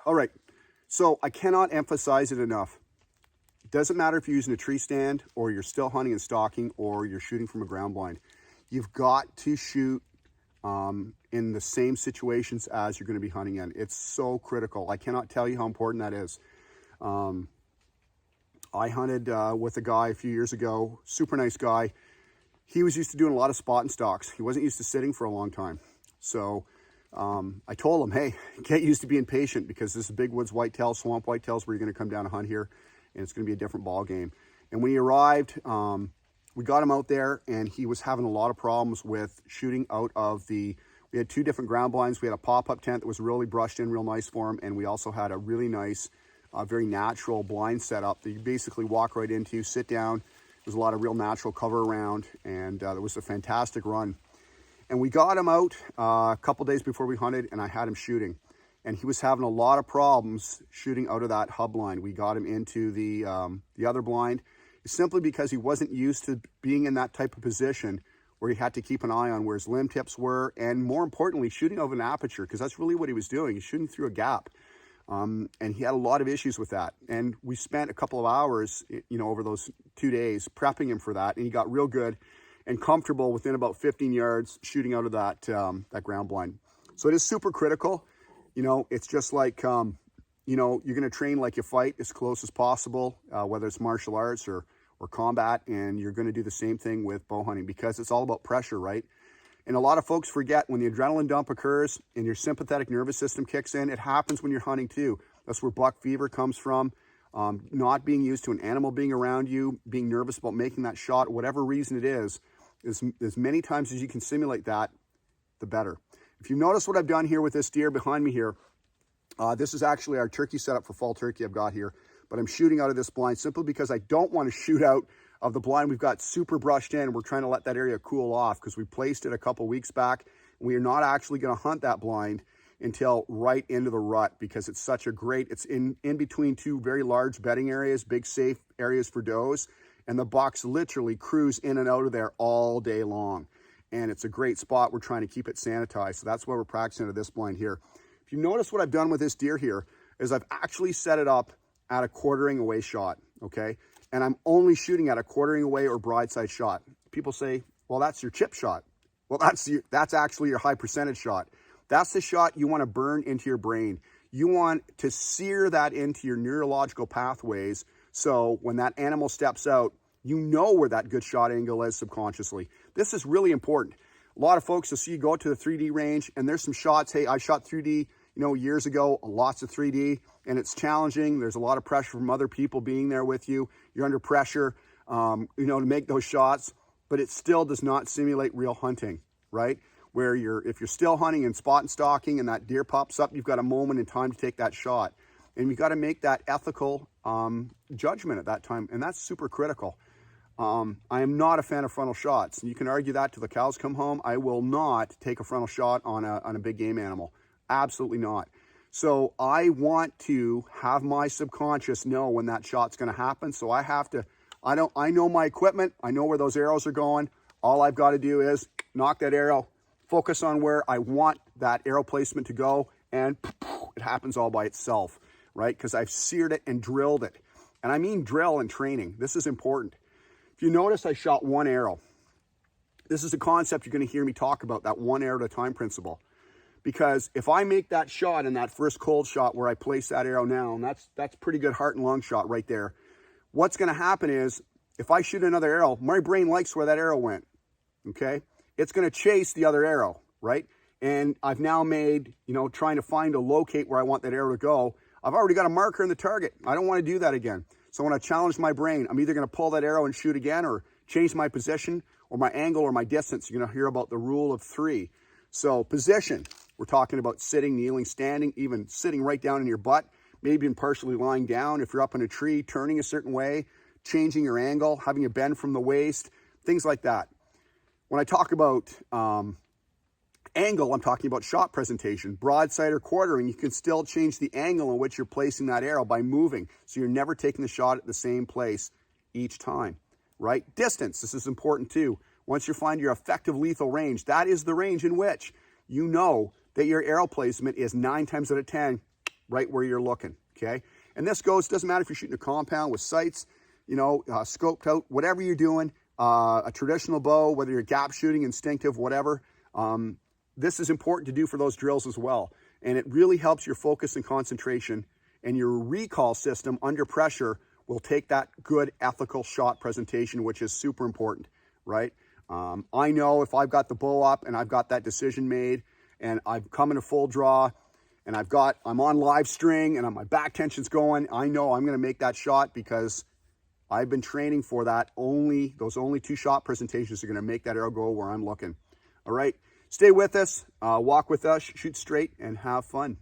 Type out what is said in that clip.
All right, so I cannot emphasize it enough. It doesn't matter if you're using a tree stand or you're still hunting and stalking or you're shooting from a ground blind. You've got to shoot in the same situations as you're going to be hunting in. It's so critical. I cannot tell you how important that is. I hunted with a guy a few years ago, super nice guy. He was used to doing a lot of spot and stalks. He wasn't used to sitting for a long time. So I told him, hey, get used to being patient because this is big woods whitetail, swamp whitetails where you're going to come down and hunt here, and it's going to be a different ball game. And when he arrived, we got him out there, and he was having a lot of problems with shooting out of we had two different ground blinds. We had a pop-up tent that was really brushed in real nice for him, and we also had a really nice, very natural blind setup that you basically walk right into, sit down. There's a lot of real natural cover around, and it was a fantastic run. And we got him out a couple days before we hunted, and I had him shooting. And he was having a lot of problems shooting out of that hub blind. We got him into the other blind simply because he wasn't used to being in that type of position where he had to keep an eye on where his limb tips were, and more importantly, shooting over an aperture, because that's really what he was doing. He's shooting through a gap. And he had a lot of issues with that. And we spent a couple of hours, over those 2 days prepping him for that. And he got real good and comfortable within about 15 yards shooting out of that ground blind. So it is super critical. It's just like, you're going to train like you fight as close as possible, whether it's martial arts or combat. And you're going to do the same thing with bow hunting because it's all about pressure, right? And a lot of folks forget when the adrenaline dump occurs and your sympathetic nervous system kicks in, it happens when you're hunting too. That's where buck fever comes from. Not being used to an animal being around you, being nervous about making that shot, whatever reason it is as many times as you can simulate that, the better. If you notice what I've done here with this deer behind me here, this is actually our turkey setup for fall turkey I've got here, but I'm shooting out of this blind simply because I don't want to shoot out of the blind we've got super brushed in. We're trying to let that area cool off because we placed it a couple weeks back. We are not actually going to hunt that blind until right into the rut because it's such a great, it's in between two very large bedding areas, big safe areas for does, and the bucks literally cruise in and out of there all day long. And it's a great spot. We're trying to keep it sanitized. So that's why we're practicing at this blind here. If you notice what I've done with this deer here is I've actually set it up at a quartering away shot, okay? And I'm only shooting at a quartering away or broadside shot. People say, well, that's your chip shot. Well, that's actually your high percentage shot. That's the shot you want to burn into your brain. You want to sear that into your neurological pathways so when that animal steps out, you know where that good shot angle is subconsciously. This is really important. A lot of folks will see you go to the 3D range and there's some shots. Hey, I shot 3D, years ago, lots of 3D, and it's challenging. There's a lot of pressure from other people being there with you. You're under pressure, to make those shots, but it still does not simulate real hunting, right? Where if you're still hunting and spot and stalking and that deer pops up, you've got a moment in time to take that shot. And you've got to make that ethical judgment at that time, and that's super critical. I am not a fan of frontal shots. And you can argue that till the cows come home. I will not take a frontal shot on a big game animal. Absolutely not. So I want to have my subconscious know when that shot's going to happen. So I know my equipment. I know where those arrows are going. All I've got to do is knock that arrow, focus on where I want that arrow placement to go, and it happens all by itself, right? Because I've seared it and drilled it. And I mean drill and training. This is important. If you notice, I shot one arrow. This is a concept you're going to hear me talk about, that one arrow at a time principle. Because if I make that shot in that first cold shot where I place that arrow now, and that's pretty good heart and lung shot right there, what's going to happen is if I shoot another arrow, my brain likes where that arrow went, okay? It's going to chase the other arrow, right? And I've now made, trying to find or locate where I want that arrow to go, I've already got a marker in the target. I don't want to do that again. So when I challenge my brain, I'm either going to pull that arrow and shoot again or change my position or my angle or my distance. You're going to hear about the rule of 3. So position, we're talking about sitting, kneeling, standing, even sitting right down in your butt, maybe even partially lying down. If you're up in a tree, turning a certain way, changing your angle, having a bend from the waist, things like that. When I talk about angle, I'm talking about shot presentation. Broadside or quartering, you can still change the angle in which you're placing that arrow by moving. So you're never taking the shot at the same place each time, right? Distance, this is important too. Once you find your effective lethal range, that is the range in which you know that your arrow placement is 9 times out of 10 right where you're looking, okay? And this goes, doesn't matter if you're shooting a compound with sights, you know, scoped out, whatever you're doing, a traditional bow, whether you're gap shooting, instinctive, whatever. This is important to do for those drills as well. And it really helps your focus and concentration, and your recall system under pressure will take that good ethical shot presentation, which is super important, right? I know if I've got the bow up and I've got that decision made and I've come in a full draw and I'm on live string and my back tension's going, I know I'm going to make that shot because I've been training for that. Those only 2 shot presentations are going to make that arrow go where I'm looking. All right, stay with us, walk with us, shoot straight, and have fun.